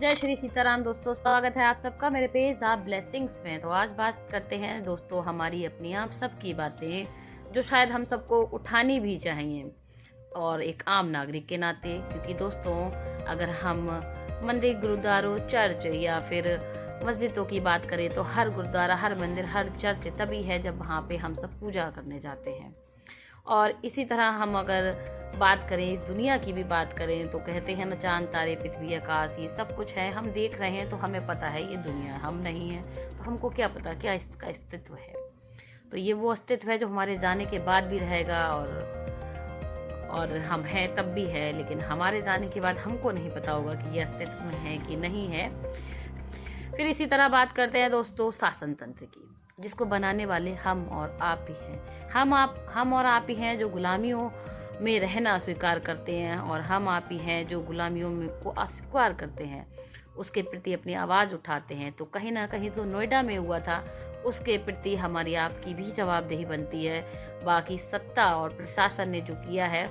जय श्री सीताराम दोस्तों, स्वागत है आप सबका मेरे पेज द ब्लेसिंग्स में। तो आज बात करते हैं दोस्तों हमारी अपनी आप सबकी बातें जो शायद हम सबको उठानी भी चाहिए और एक आम नागरिक के नाते, क्योंकि दोस्तों अगर हम मंदिर, गुरुद्वारों, चर्च या फिर मस्जिदों की बात करें तो हर गुरुद्वारा, हर मंदिर, हर चर्च तभी है जब वहाँ पे हम सब पूजा करने जाते हैं। और इसी तरह हम अगर बात करें, इस दुनिया की भी बात करें तो कहते हैं ना, चांद तारे पृथ्वी आकाश ये सब कुछ है, हम देख रहे हैं तो हमें पता है ये दुनिया, हम नहीं है तो हमको क्या पता क्या इसका अस्तित्व है। तो ये वो अस्तित्व है जो हमारे जाने के बाद भी रहेगा और हम हैं तब भी है, लेकिन हमारे जाने के बाद हमको नहीं पता होगा कि ये अस्तित्व में है कि नहीं है। फिर इसी तरह बात करते हैं दोस्तों शासन तंत्र की, जिसको बनाने वाले हम और आप ही हैं। हम और आप ही हैं जो गुलामियों में रहना स्वीकार करते हैं, और हम आप ही हैं जो गुलामियों में को अस्वीकार करते हैं, उसके प्रति अपनी आवाज़ उठाते हैं। तो कहीं ना कहीं जो नोएडा में हुआ था उसके प्रति हमारी आपकी भी जवाबदेही बनती है। बाकी सत्ता और प्रशासन ने जो किया है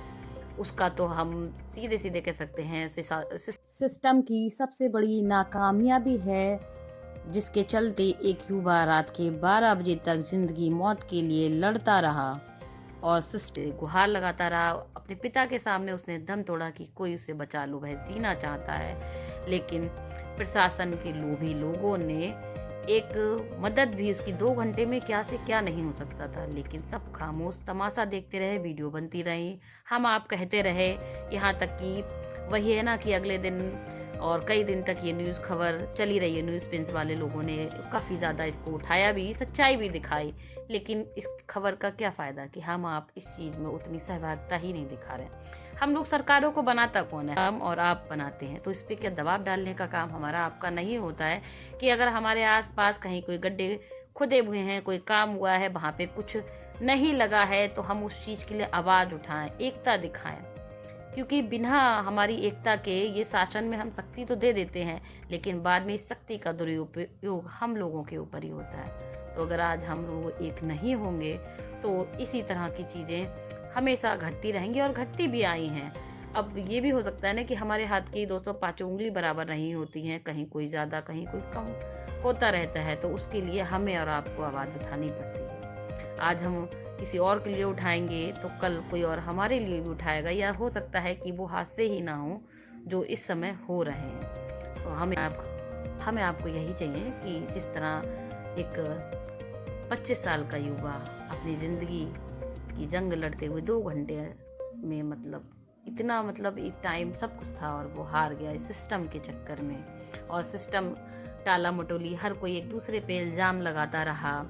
उसका तो हम सीधे सीधे कह सकते हैं सिस्टम की सबसे बड़ी नाकामयाबी है, जिसके चलते एक युवा रात के 12 बजे तक जिंदगी मौत के लिए लड़ता रहा और सिस्टर गुहार लगाता रहा। अपने पिता के सामने उसने दम तोड़ा कि कोई उसे बचा लो, वह जीना चाहता है। लेकिन प्रशासन के लोभी लोगों ने एक मदद भी उसकी 2 घंटे में क्या से क्या नहीं हो सकता था, लेकिन सब खामोश तमाशा देखते रहे, वीडियो बनती रही, हम आप कहते रहे। यहाँ तक कि वही है ना कि अगले दिन और कई दिन तक ये न्यूज़ खबर चली रही है। न्यूज़ पिंस वाले लोगों ने काफ़ी ज़्यादा इसको उठाया भी, सच्चाई भी दिखाई, लेकिन इस खबर का क्या फ़ायदा कि हम आप इस चीज़ में उतनी सहभागिता ही नहीं दिखा रहे। हम लोग सरकारों को बनाता कौन है? हम और आप बनाते हैं। तो इस पर क्या दबाव डालने का काम हमारा आपका नहीं होता है कि अगर हमारे आसपास कहीं कोई गड्ढे खुदे हुए हैं, कोई काम हुआ है, वहाँ पे कुछ नहीं लगा है, तो हम उस चीज़ के लिए आवाज़ उठाएं, एकता दिखाएं। क्योंकि बिना हमारी एकता के ये शासन में हम शक्ति तो दे देते हैं, लेकिन बाद में इस शक्ति का दुरुपयोग हम लोगों के ऊपर ही होता है। तो अगर आज हम लोग एक नहीं होंगे तो इसी तरह की चीज़ें हमेशा घटती रहेंगी और घटती भी आई हैं। अब ये भी हो सकता है ना कि हमारे हाथ की 205 उंगली बराबर नहीं होती हैं, कहीं कोई ज़्यादा कहीं कोई कम होता रहता है। तो उसके लिए हमें और आपको आवाज़ उठानी पड़ती है। आज हम किसी और के लिए उठाएंगे तो कल कोई और हमारे लिए भी उठाएगा, या हो सकता है कि वो हादसे ही ना हो जो इस समय हो रहे हैं। तो हमें आपको यही चाहिए कि जिस तरह एक 25 साल का युवा अपनी ज़िंदगी की जंग लड़ते हुए 2 घंटे में इतना एक टाइम सब कुछ था और वो हार गया इस सिस्टम के चक्कर में, और सिस्टम टाला मटोली, हर कोई एक दूसरे पे इल्ज़ाम लगाता रहा।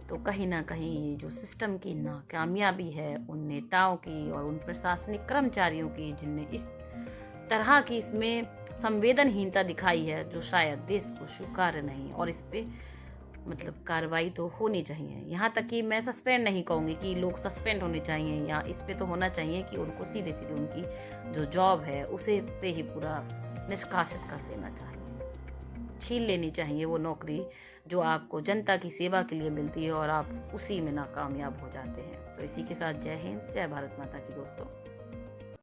तो कहीं ना कहीं जो सिस्टम की नाकामयाबी है उन नेताओं की और उन प्रशासनिक कर्मचारियों की, जिनने इस तरह की इसमें संवेदनहीनता दिखाई है, जो शायद देश को स्वीकार्य नहीं, और इस पे कार्रवाई तो होनी चाहिए। यहाँ तक कि मैं सस्पेंड नहीं कहूँगी कि लोग सस्पेंड होने चाहिए, या इस पे तो होना चाहिए कि उनको सीधे सीधे उनकी जो जॉब है उसे से ही पूरा निष्कासित कर देना चाहिए, छीन लेनी चाहिए वो नौकरी जो आपको जनता की सेवा के लिए मिलती है और आप उसी में नाकामयाब हो जाते हैं। तो इसी के साथ जय हिंद, जय भारत माता की दोस्तों।